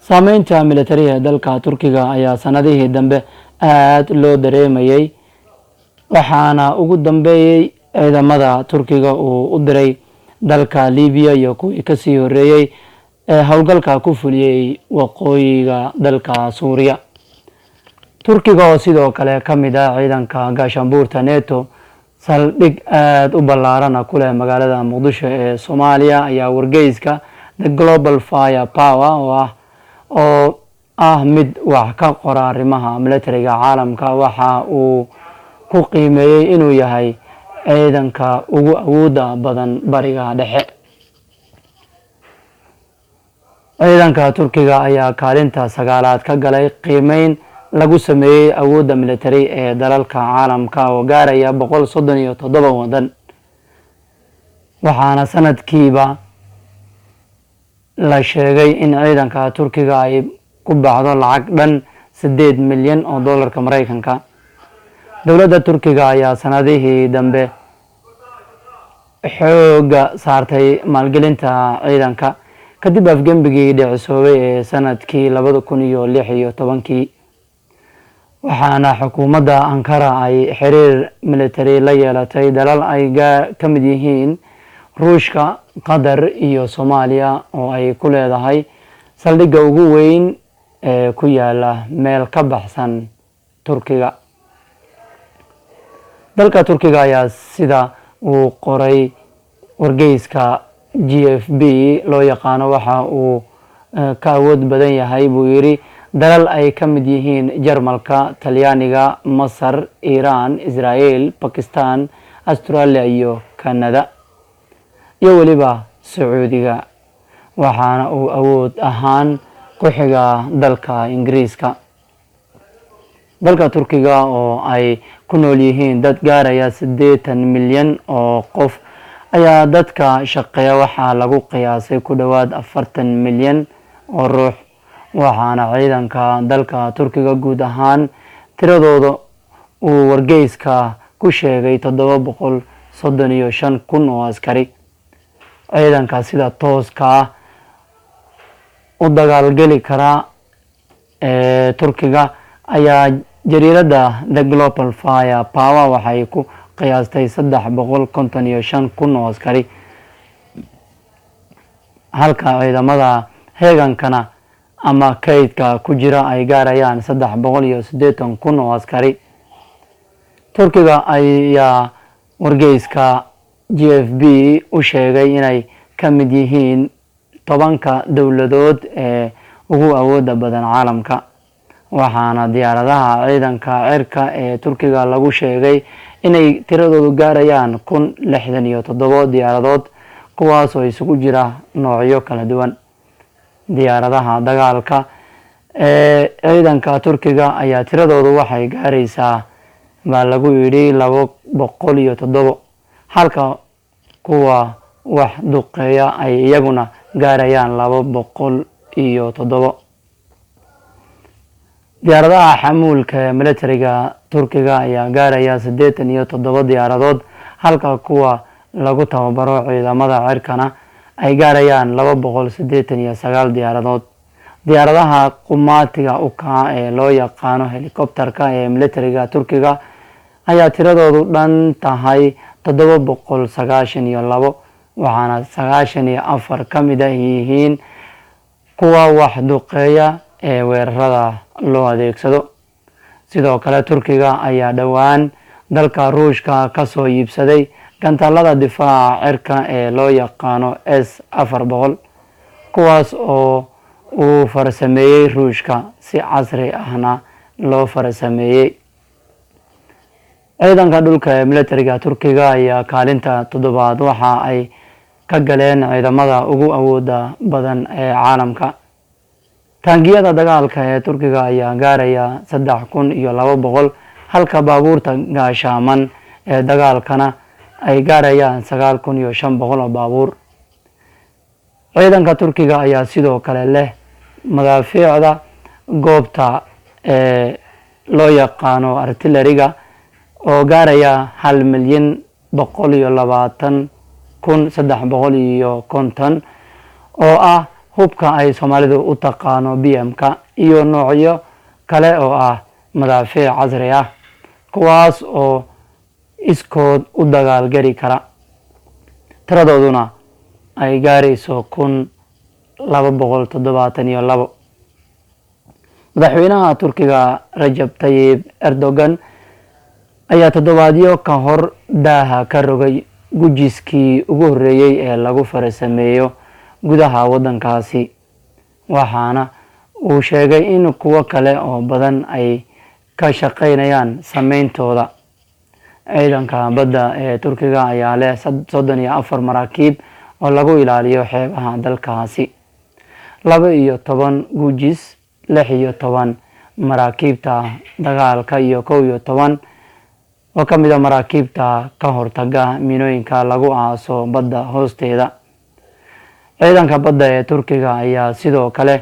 saameynta militariga ee dalka Turkiga ayaa sanadihii dambe aad loo dareemayay, waxaana ugu dambeeyay ciidamada Turkiga uu u diray dalka Liibiya iyo kuwii kasii horeeyay ee howlgalka ku fuliyay waqooyiga dalka Suuriya. Turkiga oo sidoo kale ka mid ah ciidanka gaashaanbuurta NATO saldhig aad u ballaaran ku leh magaalada Muqdisho ee Soomaaliya ayaa wargeyska The Global Firepower oo ah mid wax ka qora arrimaha militariga caalamka waxa uu ku qiimeeyay inuu yahay ciidanka ugu awoodda badan bariga dhexe. ciidanka Turkiga ayaa kaalinta sagaalaad ka galay qiimeyn lagu sameeyay awoodda militari ee dalalka caalamka oo gaaraya 137 wadan, waxaana sanadkiiba la sheegay in ciidanka Turkiga ay ku baxdo lacag dhan 8 milyan oo doolarka Mareykanka. dowladda Turkiga ayaa sanadihii dambe xooga saartay maalgelinta ciidanka kadib afgembigii dhicisoobay ee sanadkii 2016, waxaana xukuumadda Ankara ay xiriir militari la yeelatay dalal ay ka mid yihiin Ruushka, Qatar iyo Soomaaliya oo ay ku leedahay saldhigga ugu weyn ee ku yaala meel ka baxsan Turkiga. dalka Turkiga ayaa sida uu qoray wargeyska GFB loo yaqaano waxa uu ka awood badan yahay buu yiri dalal ay ka mid yihiin Jarmalka, Talyaaniga, Masar, Iran, Israel, Pakistan, Australia iyo Canada iyo waliba Sacuudiga, waxaana uu awood ahaan ku xiga dalka Ingiriiska. dalka Turkiga oo ay ku nool yihiin dad gaaraya 80 milyan oo qof ayaa dadka shaqeeya waxaa lagu qiyaasay ku dhawaad 40 milyan oo ruux, waxaana ciidanka dalka Turkiga guud ahaan tiradooda uu wargeyska ku sheegay 735,000 oo askari. ciidanka sida tooska u dagaalgeli kara ee Turkiga ayaa jariiradda The Global Firepower waxay ku qiyaastay 355,000 oo askari, halka ciidamada heegankana ama kaydka ku jira ay gaarayaan 380,000 oo askari. Turkiga ayaa wargeyska GFB u sheegay inay ka mid yihiin 10 dowladood ee ugu awoodda badan caalamka, waxaana diyaaradaha ciidanka cirka ee Turkiga lagu sheegay inay tiradoodu gaarayaan 67 diyaaradood, kuwaas oo isugu jira noocyo kala duwan. diyaaradaha dagaalka ee ciidanka Turkiga ayaa tiradoodu waxay gaaraysaa baa lagu yidhi 207, halka kuwa wax duqeeya ay iyaguna gaarayaan 207. diyaaradaha xamuulka ee militariga Turkiga ayaa gaaraya 87 diyaaradood, halka kuwa lagu tababaro ciidamada cirkana ay gaarayaan 289 diyaaradood. diyaaradaha qumaatiga u kaca ee loo yaqaano helikobtarka ee militariga Turkiga ayaa tiradoodu dhan tahay 792, waxaana 94 ka mid ah yihiin kuwa wax duqeeya ee weerarada loo adeegsado. sidoo kale Turkiga ayaa dhowaan dalka Ruushka ka soo iibsaday gantaalada difaaca cirka ee loo yaqaano S-400, kuwaas oo uu farsameeyay Ruushka si casri ahna loo farsameeyay. ciidanka dhulka ee militariga Turkiga ayaa kaalinta 7aad waxa ay ka galeen ciidamada ugu awoodda badan ee caalamka. taangiyada dagaalka ee Turkiga ayaa gaaraya 3,200, halka baabuurta gaashaaman ee dagaalkana ay gaarayaan 9,500 oo baabuur. ciidanka Turkiga ayaa sidoo kale leh madaafiicda goobta ee loo yaqaano artilleriga oo gaaraya 1,120,350 oo ah hubka ay Soomaalidu u taqaano BM-ka iyo noocyo kale oo ah madaafiic casri ah kuwaas oo iskood u dagaalgari kara, tiradooduna ay gaarayso 1272. madaxweynaha Turkiga Rajab Tayyip Erdogan ayaa toddobaadyo ka hor daaha ka rogay gujiskii ugu horreeyay ee lagu farsameeyo gudaha waddankaasi, waxaana uu sheegay in kuwo kale oo badan ay ka shaqaynayaan sameyntooda. ciidanka badda ee Turkiga ayaa leh 34 maraakiib oo lagu ilaaliyo xeebaha dalkaasi, 12 gujis, 16 maraakiibta dagaalka iyo 11 oo ka mid ah maraakiibta ka hortaga minooyinka lagu aaso badda hoosteeda. ciidanka badda ee Turkiga ayaa sidoo kale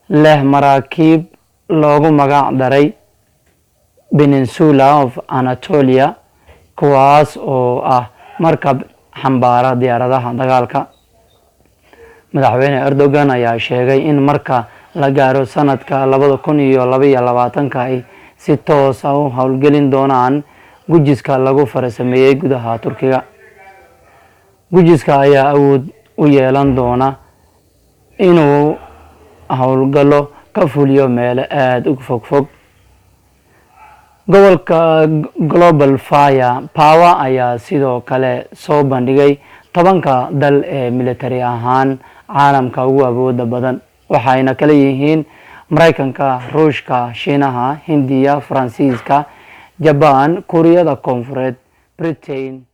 leh maraakiib loogu magac daray Peninsula of Anatolia, kuwaas oo ah markab xambaara diyaaradaha dagaalka. madaxweyne Erdogan ayaa sheegay in marka la gaaro sanadka 2022 ay si toos ah u howlgelin doonaan gujiska lagu farsameeyay gudaha Turkiga. gujiska ayaa awood u yeelan doona inuu howlgallo ka fuliyo meelo aad u fogfog. gobolka Global Fire Power ayaa sidoo kale soo bandhigay 10 dal ee military ahaan caalamka ugu awooda badan, waxayna kala yihiin Mareykanka, Ruushka, Shiinaha, Hindiya, Faransiiska, Jaban, Kuuriyada Koonfureed, Britain